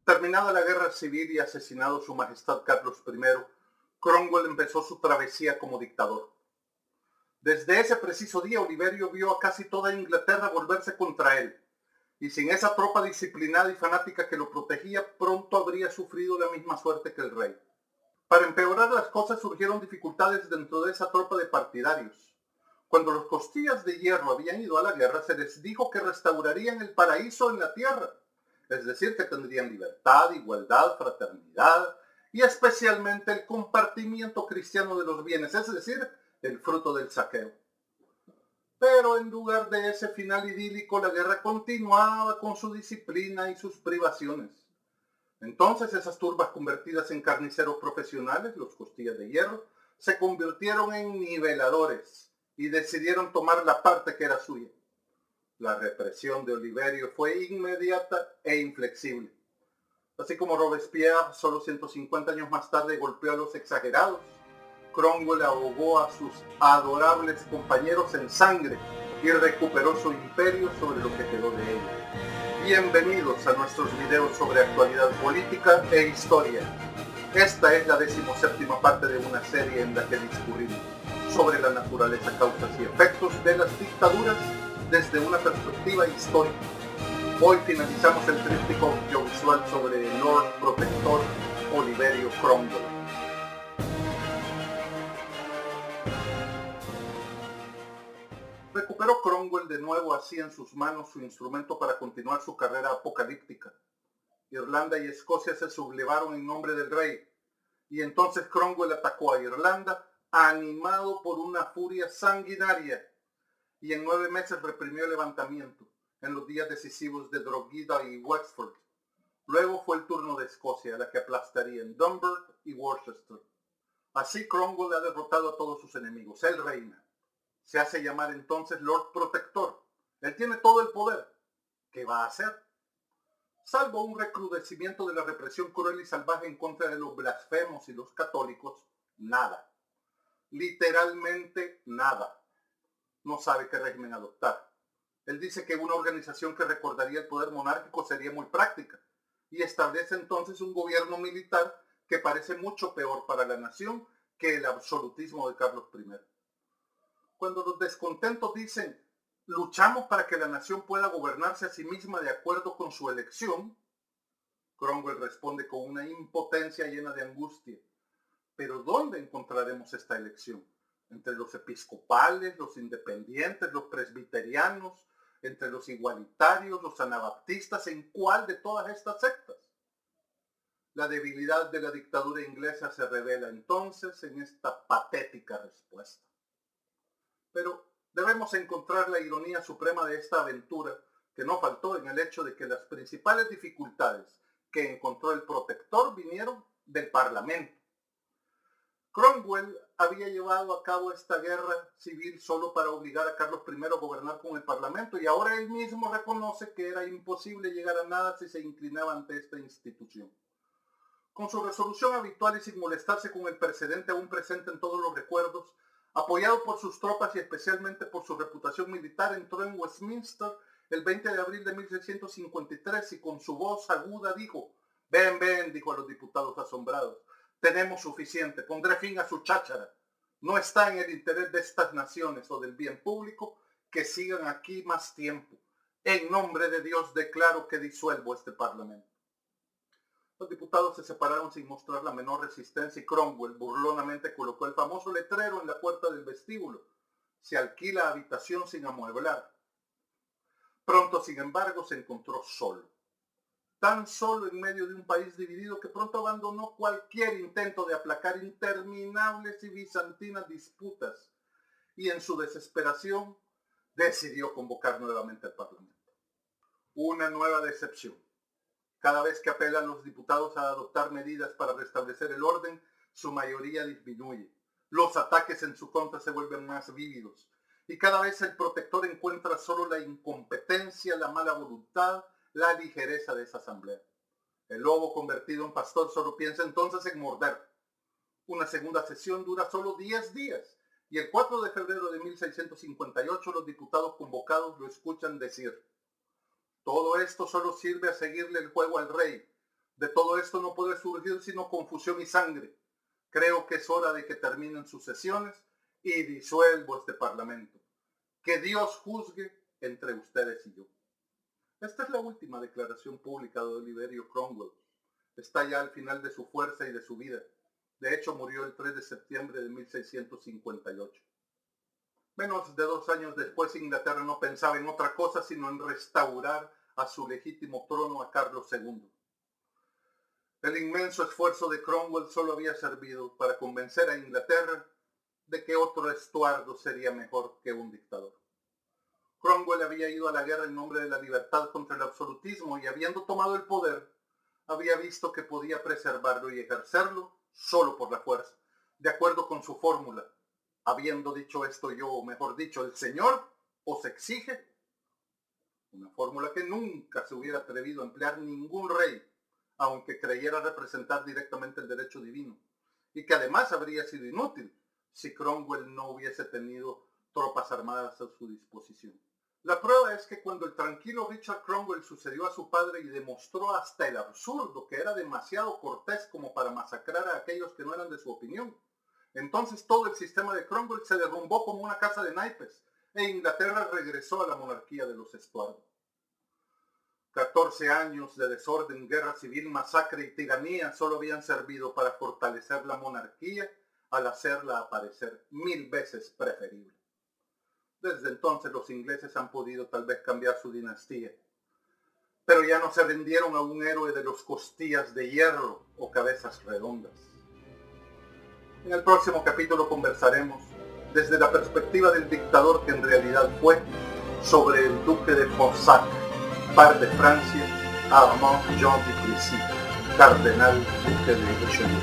Terminada la guerra civil y asesinado su majestad Carlos I, Cromwell empezó su travesía como dictador. Desde ese preciso día, Oliverio vio a casi toda Inglaterra volverse contra él, y sin esa tropa disciplinada y fanática que lo protegía, pronto habría sufrido la misma suerte que el rey. Para empeorar las cosas, surgieron dificultades dentro de esa tropa de partidarios. Cuando los Costillas de Hierro habían ido a la guerra, se les dijo que restaurarían el paraíso en la tierra, es decir, que tendrían libertad, igualdad, fraternidad y especialmente el compartimiento cristiano de los bienes, es decir, el fruto del saqueo. Pero en lugar de ese final idílico, la guerra continuaba con su disciplina y sus privaciones. Entonces esas turbas convertidas en carniceros profesionales, los Costillas de Hierro, se convirtieron en niveladores y decidieron tomar la parte que era suya. La represión de Oliverio fue inmediata e inflexible. Así como Robespierre, solo 150 años más tarde, golpeó a los exagerados, Cromwell ahogó a sus adorables compañeros en sangre y recuperó su imperio sobre lo que quedó de ellos. Bienvenidos a nuestros videos sobre actualidad política e historia. Esta es la 17ª parte de una serie en la que discurrimos sobre la naturaleza, causas y efectos de las dictaduras desde una perspectiva histórica. Hoy finalizamos el tríptico audiovisual sobre el Lord Protector Oliverio Cromwell. Recuperó Cromwell de nuevo así en sus manos su instrumento para continuar su carrera apocalíptica. Irlanda y Escocia se sublevaron en nombre del rey, y entonces Cromwell atacó a Irlanda animado por una furia sanguinaria, y en 9 meses reprimió el levantamiento en los días decisivos de Drogheda y Wexford. Luego fue el turno de Escocia, a la que aplastaría en Dunbar y Worcester. Así Cromwell ha derrotado a todos sus enemigos. Él reina. Se hace llamar entonces Lord Protector. Él tiene todo el poder. ¿Qué va a hacer? Salvo un recrudecimiento de la represión cruel y salvaje en contra de los blasfemos y los católicos, nada. Literalmente nada. No sabe qué régimen adoptar. Él dice que una organización que recordaría el poder monárquico sería muy práctica y establece entonces un gobierno militar que parece mucho peor para la nación que el absolutismo de Carlos I. Cuando los descontentos dicen, luchamos para que la nación pueda gobernarse a sí misma de acuerdo con su elección, Cromwell responde con una impotencia llena de angustia. ¿Pero dónde encontraremos esta elección? ¿Entre los episcopales, los independientes, los presbiterianos, entre los igualitarios, los anabaptistas? ¿En cuál de todas estas sectas? La debilidad de la dictadura inglesa se revela entonces en esta patética respuesta. Pero debemos encontrar la ironía suprema de esta aventura, que no faltó en el hecho de que las principales dificultades que encontró el protector vinieron del Parlamento. Cromwell había llevado a cabo esta guerra civil solo para obligar a Carlos I a gobernar con el Parlamento, y ahora él mismo reconoce que era imposible llegar a nada si se inclinaba ante esta institución. Con su resolución habitual y sin molestarse con el precedente aún presente en todos los recuerdos, apoyado por sus tropas y especialmente por su reputación militar, entró en Westminster el 20 de abril de 1653 y con su voz aguda dijo, «Ven, ven», dijo a los diputados asombrados, «tenemos suficiente, pondré fin a su cháchara. No está en el interés de estas naciones o del bien público que sigan aquí más tiempo. En nombre de Dios declaro que disuelvo este Parlamento». Los diputados se separaron sin mostrar la menor resistencia y Cromwell burlonamente colocó el famoso letrero en la puerta del vestíbulo. Se alquila habitación sin amueblar. Pronto, sin embargo, se encontró solo. Tan solo en medio de un país dividido que pronto abandonó cualquier intento de aplacar interminables y bizantinas disputas y en su desesperación decidió convocar nuevamente al Parlamento. Una nueva decepción. Cada vez que apelan los diputados a adoptar medidas para restablecer el orden, su mayoría disminuye. Los ataques en su contra se vuelven más vívidos. Y cada vez el protector encuentra solo la incompetencia, la mala voluntad, la ligereza de esa asamblea. El lobo convertido en pastor solo piensa entonces en morder. Una segunda sesión dura solo 10 días. Y el 4 de febrero de 1658 los diputados convocados lo escuchan decir: «Todo esto solo sirve a seguirle el juego al rey. De todo esto no puede surgir sino confusión y sangre. Creo que es hora de que terminen sus sesiones y disuelvo este parlamento. Que Dios juzgue entre ustedes y yo. Esta es la última declaración pública de Oliverio Cromwell. Está ya al final de su fuerza y de su vida. De hecho, murió el 3 de septiembre de 1658. Menos de 2 años después, Inglaterra no pensaba en otra cosa sino en restaurar a su legítimo trono a Carlos II. El inmenso esfuerzo de Cromwell solo había servido para convencer a Inglaterra de que otro Estuardo sería mejor que un dictador. Cromwell había ido a la guerra en nombre de la libertad contra el absolutismo y habiendo tomado el poder, había visto que podía preservarlo y ejercerlo solo por la fuerza, de acuerdo con su fórmula. Habiendo dicho esto yo, o mejor dicho, el Señor os exige, una fórmula que nunca se hubiera atrevido a emplear ningún rey, aunque creyera representar directamente el derecho divino, y que además habría sido inútil si Cromwell no hubiese tenido tropas armadas a su disposición. La prueba es que cuando el tranquilo Richard Cromwell sucedió a su padre y demostró hasta el absurdo que era demasiado cortés como para masacrar a aquellos que no eran de su opinión, entonces todo el sistema de Cromwell se derrumbó como una casa de naipes e Inglaterra regresó a la monarquía de los Estuardo. 14 años de desorden, guerra civil, masacre y tiranía solo habían servido para fortalecer la monarquía al hacerla aparecer 1000 veces preferible. Desde entonces los ingleses han podido tal vez cambiar su dinastía, pero ya no se rindieron a un héroe de los costillas de hierro o cabezas redondas. En el próximo capítulo conversaremos desde la perspectiva del dictador que en realidad fue sobre el duque de Fossac, par de Francia, Armand Jean Duplessis, cardenal duque de Richelieu.